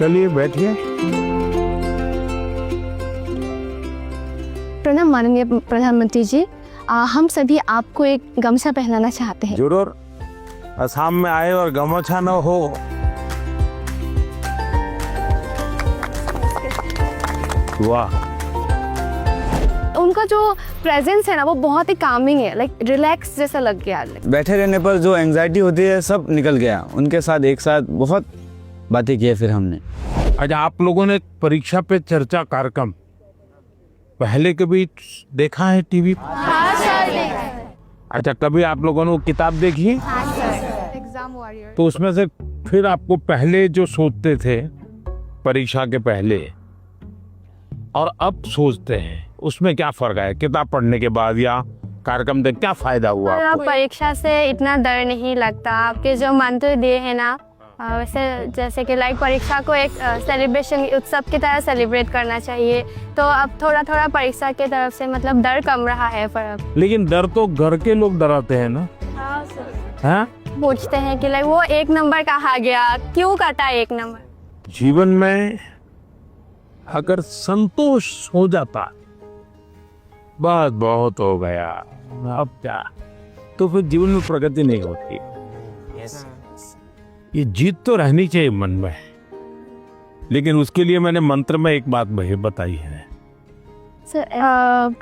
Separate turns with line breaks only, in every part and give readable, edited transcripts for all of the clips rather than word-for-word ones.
चलिए बैठिए।
प्रणाम माननीय प्रधानमंत्री जी, हम सभी आपको एक गमछा पहनाना चाहते हैं।
जरूर। असम में आए और गमछा न हो। वाह।
उनका जो प्रेजेंस है ना वो बहुत ही कामिंग है, लाइक रिलैक्स जैसा लग गया।
बैठे रहने पर जो एंजाइटी होती है सब निकल गया। उनके साथ एक साथ बहुत बातें की फिर हमने।
अच्छा, आप लोगों ने परीक्षा पे चर्चा कार्यक्रम पहले कभी देखा है टीवी?
हाँ सर।
अच्छा, कभी आप लोगों ने वो किताब देखी?
हाँ सर। Exam warrior.
तो उसमें से फिर आपको पहले जो सोचते थे परीक्षा के पहले और अब सोचते हैं उसमें क्या फर्क है? किताब पढ़ने के बाद या कार्यक्रम देख क्या फायदा हुआ आपको?
परीक्षा से इतना डर नहीं लगता। आपके जो मंत्र दिए हैं ना, वैसे जैसे कि लाइक परीक्षा को एक सेलिब्रेशन उत्सव की तरह सेलिब्रेट करना चाहिए। तो अब थोड़ा थोड़ा परीक्षा की तरफ से मतलब डर कम रहा है। पर
लेकिन डर तो घर के लोग डराते हैं ना।
हाँ सर।
हाँ?
पूछते हैं कि लाइक वो एक नंबर कहा गया, क्यों कटा एक नंबर।
जीवन में अगर संतोष हो जाता बस बहुत हो गया, अब क्या, तो फिर जीवन में प्रगति नहीं होती। ये जीत तो रहनी चाहिए मन में, लेकिन उसके लिए मैंने मंत्र में एक बात बताई है।
सर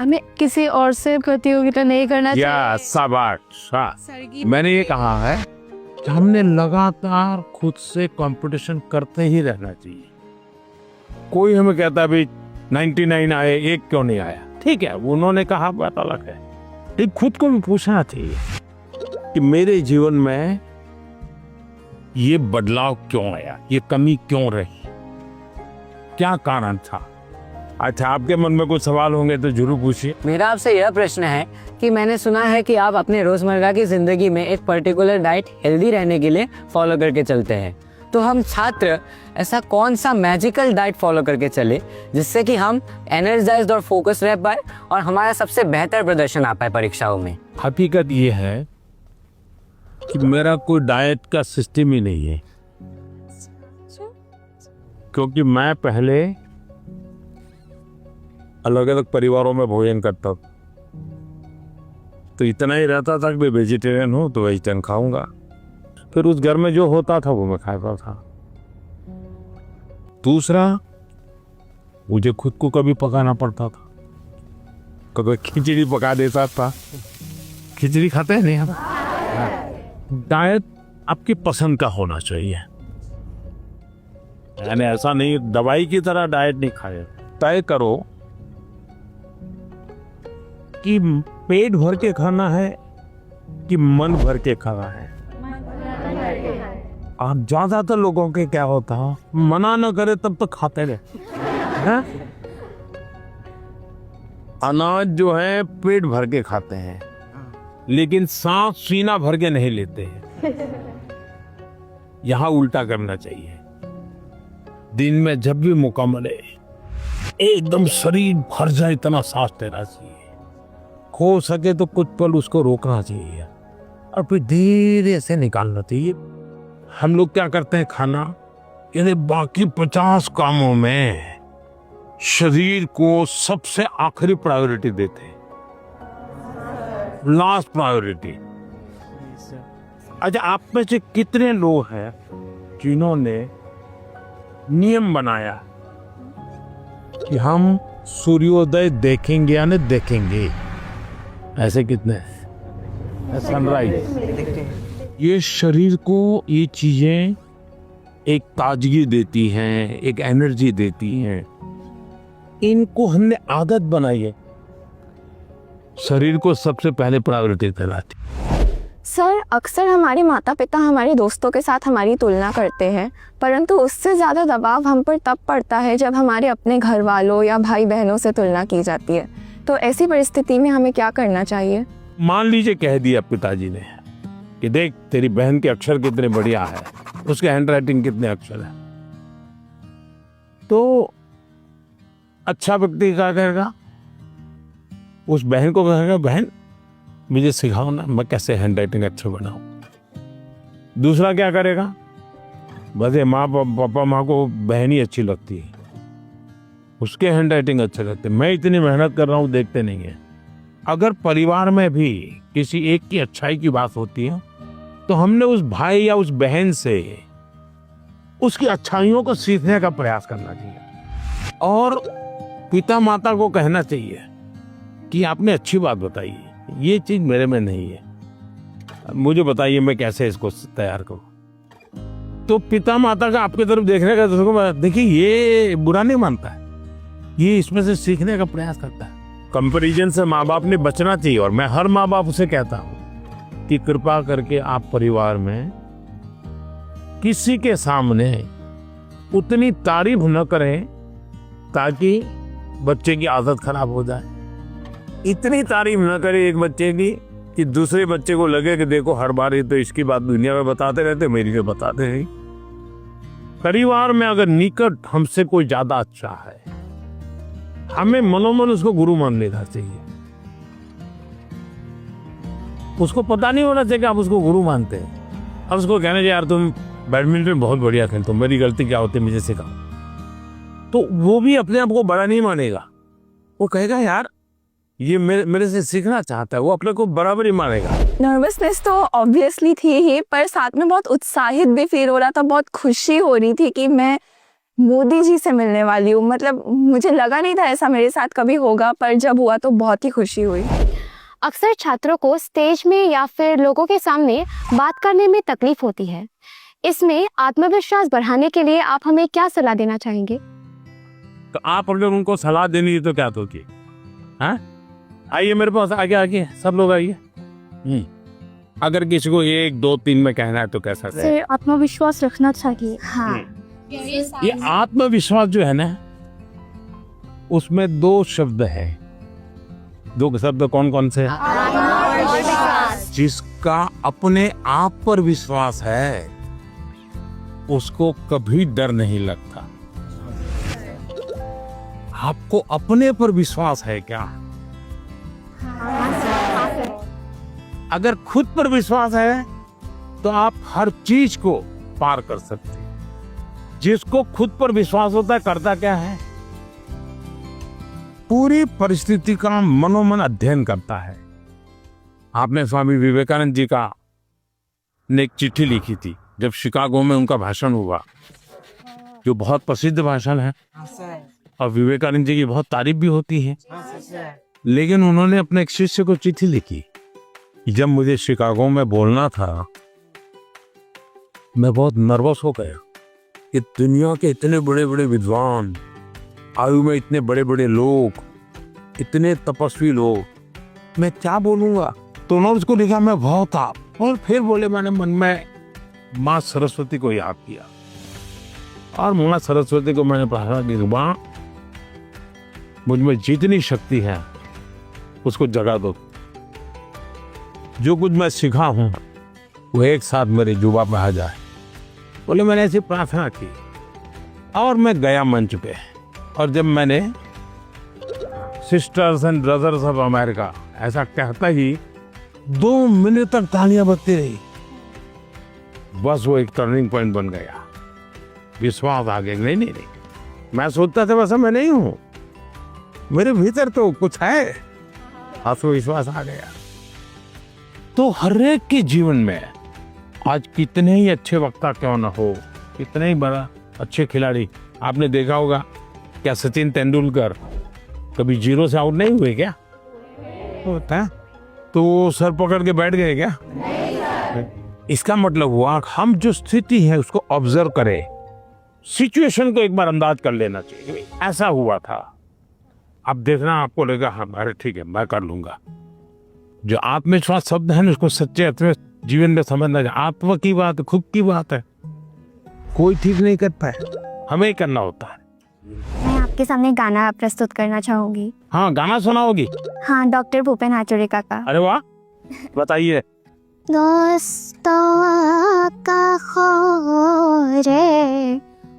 हमें किसी और से प्रतियोगिता नहीं करना
या शाबाश। मैंने ये कहा है कि हमने लगातार खुद से कंपटीशन करते ही रहना चाहिए। कोई हमें कहता भी 99 आए, एक क्यों नहीं आया? ठीक है, उन्होंने कहा बात अलग है, लेकिन खुद को भी पूछना चाहिए कि मेरे जीवन में ये बदलाव क्यों आया, ये कमी क्यों रही, क्या कारण था? अच्छा, आपके मन में कुछ सवाल होंगे तो जरूर पूछिए।
मेरा आपसे यह प्रश्न है कि मैंने सुना है कि आप अपने रोजमर्रा की जिंदगी में एक पर्टिकुलर डाइट हेल्दी रहने के लिए फॉलो करके चलते हैं। तो हम छात्र ऐसा कौन सा मैजिकल डाइट फॉलो करके चले जिससे कि हम एनर्जाइज्ड और फोकस रह पाए और हमारा सबसे बेहतर प्रदर्शन आ पाए परीक्षाओं में?
हकीकत ये है कि मेरा कोई डाइट का सिस्टम ही नहीं है, क्योंकि मैं पहले अलग अलग परिवारों में भोजन करता था, तो इतना ही रहता था कि मैं वेजिटेरियन हूँ तो वेजिटेरियन खाऊंगा। फिर उस घर में जो होता था वो मैं खाता था। दूसरा, मुझे खुद को कभी पकाना पड़ता था, कभी खिचड़ी पका देता था। खिचड़ी खाते हैं नहीं हम। डाइट आपकी पसंद का होना चाहिए, यानी ऐसा नहीं दवाई की तरह डाइट नहीं खाए। तय करो कि पेट भर के खाना है कि मन भर के खाना है। आप ज्यादातर लोगों के क्या होता है, मना न करे तब तो खाते रहे। अनाज जो है पेट भर के खाते हैं, लेकिन सांस सीना भर के नहीं लेते हैं। यहां उल्टा करना चाहिए। दिन में जब भी मौका मिले एकदम शरीर भर जाए इतना सांस लेना चाहिए। हो सके तो कुछ पल उसको रोकना चाहिए और फिर धीरे से निकालना चाहिए। हम लोग क्या करते हैं, खाना यानी बाकी 50 कामों में शरीर को सबसे आखिरी प्रायोरिटी देते हैं, लास्ट प्रायोरिटी। अच्छा, आप में से कितने लोग हैं जिन्होंने नियम बनाया कि हम सूर्योदय देखेंगे या नहीं देखेंगे? ऐसे कितने? सनराइज। ये शरीर को ये चीजें एक ताजगी देती हैं, एक एनर्जी देती हैं। इनको हमने आदत बनाई है, शरीर को सबसे पहले प्रायोरिटी दिलाती।
सर अक्सर हमारे माता पिता हमारे दोस्तों के साथ हमारी तुलना करते हैं, परंतु उससे ज़्यादा दबाव हम पर तब पड़ता है जब हमारे अपने घर वालों या भाई बहनों से तुलना की जाती है। तो ऐसी परिस्थिति में हमें क्या करना चाहिए?
मान लीजिए कह दिया पिताजी ने कि देख तेरी बहन के अक्षर कितने बढ़िया है, उसके हैंडराइटिंग कितने अक्षर है, तो अच्छा व्यक्ति क्या करेगा? उस बहन को कहेगा बहन मुझे सिखाओ ना, मैं कैसे हैंडराइटिंग अच्छा बनाऊं। दूसरा क्या करेगा? बस ये माँ पापा माँ को बहन ही अच्छी लगती है, उसके हैंड राइटिंग अच्छे लगते। मैं इतनी मेहनत कर रहा हूँ, देखते नहीं है। अगर परिवार में भी किसी एक की अच्छाई की बात होती है तो हमने उस भाई या उस बहन से उसकी अच्छाइयों को सीखने का प्रयास करना चाहिए और पिता माता को कहना चाहिए कि आपने अच्छी बात बताई, ये चीज मेरे में नहीं है, मुझे बताइए मैं कैसे इसको तैयार करूं। तो पिता माता का आपकी तरफ देखने का, देखिए ये बुरा नहीं मानता है, ये इसमें से सीखने का प्रयास करता है। कंपैरिजन से माँ बाप ने बचना चाहिए और मैं हर माँ बाप से कहता हूं कि कृपा करके आप परिवार में किसी के सामने उतनी तारीफ न करें ताकि बच्चे की आदत खराब हो जाए। इतनी तारीफ न करें एक बच्चे की कि दूसरे बच्चे को लगे कि देखो हर बार ये तो इसकी बात दुनिया में बताते रहते, मेरी को बताते नहीं। परिवार में अगर निकट हमसे कोई ज्यादा अच्छा है, हमें मनोमन उसको गुरु मान लेना चाहिए। उसको पता नहीं होना चाहिए कि आप उसको गुरु मानते हैं। अब उसको कहना चाहिए यार तुम बैडमिंटन बहुत बढ़िया खेलते हो, मेरी गलती क्या होती है मुझे सिखाओ, तो वो भी अपने आप को बड़ा नहीं मानेगा, वो कहेगा यार ये मेरे से सीखना चाहता है, वो अपने को बराबर ही मानेगा।
नर्वसनेस तो ऑब्वियसली थी ही, पर साथ में बहुत उत्साहित भी फील हो रहा था, बहुत खुशी हो रही थी कि मैं मोदी जी से मिलने वाली हूँ। मतलब मुझे लगा नहीं था ऐसा मेरे साथ कभी होगा, पर जब हुआ तो बहुत ही खुशी हुई।
अक्सर छात्रों को स्टेज में या फिर लोगों के सामने बात करने में तकलीफ होती है। इसमें आत्मविश्वास बढ़ाने के लिए आप हमें क्या सलाह देना चाहेंगे?
तो आप अगर उनको सलाह देनी है तो क्या दोगे? हाँ, आइए मेरे पास, आगे आगे सब लोग आइए। अगर किसी को 1 2 3 में कहना है तो कैसा है?
सर, आत्मविश्वास रखना चाहिए।
हाँ,
ये आत्मविश्वास जो है ना, उसमें 2 शब्द है। 2 शब्द कौन कौन से? जिसका अपने आप पर विश्वास है उसको कभी डर नहीं लगता। आपको अपने पर विश्वास है क्या? अगर खुद पर विश्वास है तो आप हर चीज को पार कर सकते हैं। जिसको खुद पर विश्वास होता है करता क्या है? पूरी परिस्थिति का मनोमन अध्ययन करता है। आपने स्वामी विवेकानंद जी का ने एक चिट्ठी लिखी थी जब शिकागो में उनका भाषण हुआ, जो बहुत प्रसिद्ध भाषण है और विवेकानंद जी की बहुत तारीफ भी होती है। लेकिन उन्होंने अपने एक शिष्य को चिट्ठी लिखी, जब मुझे शिकागो में बोलना था मैं बहुत नर्वस हो गया कि दुनिया के इतने बड़े बड़े विद्वान, आयु में इतने बड़े बड़े लोग, इतने तपस्वी लोग, मैं क्या बोलूंगा। तो उन्होंने उसको लिखा मैं बहुत आप, और फिर बोले, मैंने मन में माँ सरस्वती को याद किया और माँ सरस्वती को मैंने प्रार्थना की, माँ मुझ में जितनी शक्ति है उसको जगा दो, जो कुछ मैं सीखा हूं वो एक साथ मेरे जुबा पे आ जाए। बोले मैंने ऐसी प्रार्थना की और मैं गया मंच पे, और जब मैंने sisters and brothers of America ऐसा कहता ही 2 मिनट तक तालियां बजती रही। बस वो एक टर्निंग पॉइंट बन गया, विश्वास आ गया। नहीं, मैं सोचता था बस मैं नहीं हूं, मेरे भीतर तो कुछ है, आत्मविश्वास आ गया। तो हर एक के जीवन में आज कितने ही अच्छे वक्ता क्यों ना हो, कितने ही बड़ा अच्छे खिलाड़ी, आपने देखा होगा क्या सचिन तेंदुलकर कभी 0 से आउट नहीं हुए क्या? होता है तो वो सर पकड़ के बैठ गए क्या? इसका मतलब हुआ हम जो स्थिति है उसको ऑब्जर्व करें, सिचुएशन को एक बार अंदाज कर लेना चाहिए। ऐसा हुआ था, अब देखना आपको लगेगा हाँ अरे ठीक है मैं कर लूंगा। जो आत्मविश्वास शब्द है ना, उसको सच्चे अर्थ में जीवन में समझना चाहिए। आत्मा की बात है, खुद की बात है, कोई ठीक नहीं कर पाए, हमें ही करना होता है।
मैं आपके सामने गाना प्रस्तुत करना चाहूंगी।
हाँ, गाना सुनाओगी?
हाँ, डॉक्टर भूपेन हाजरिका का।
अरे वाह, बताइए।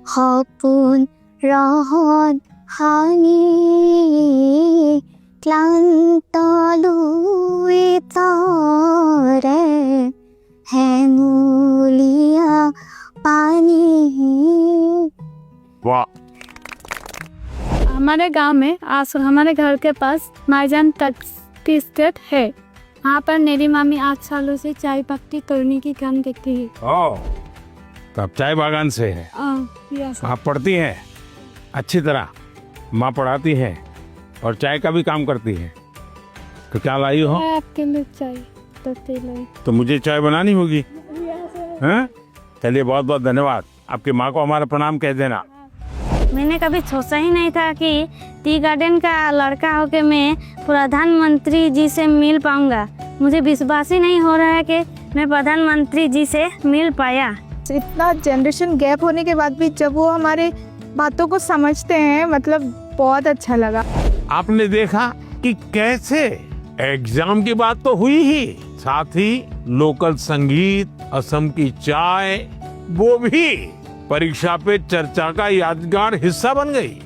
সপোন ৰহত হানি ক্লান্ত লুই তৰে হেঙুলীয়া পানী
हमारे गांव में हमारे घर के पास माईजान टी स्टेट है। वहाँ पर मेरी मामी 8 सालों से चाय पत्ती तोड़ने की काम करती है।
ओ, तो आप चाय बागान से है।
यस।
आप पढ़ती हैं अच्छी तरह, माँ पढ़ाती है और चाय का भी काम करती है। तो क्या लाई हो?
आपके लिए चाय पत्ती लाई।
तो मुझे चाय बनानी होगी। हैं? चलिए बहुत बहुत धन्यवाद। आपकी माँ को हमारा प्रणाम कह देना।
मैंने कभी सोचा ही नहीं था कि टी गार्डन का लड़का होकर मैं प्रधानमंत्री जी से मिल पाऊंगा। मुझे विश्वास ही नहीं हो रहा है कि मैं प्रधानमंत्री जी से मिल पाया।
इतना जनरेशन गैप होने के बाद भी जब वो हमारे बातों को समझते हैं, मतलब बहुत अच्छा लगा।
आपने देखा कि कैसे एग्जाम की बात तो हुई ही, साथ ही लोकल संगीत, असम की चाय, वो भी परीक्षा पे चर्चा का यादगार हिस्सा बन गई।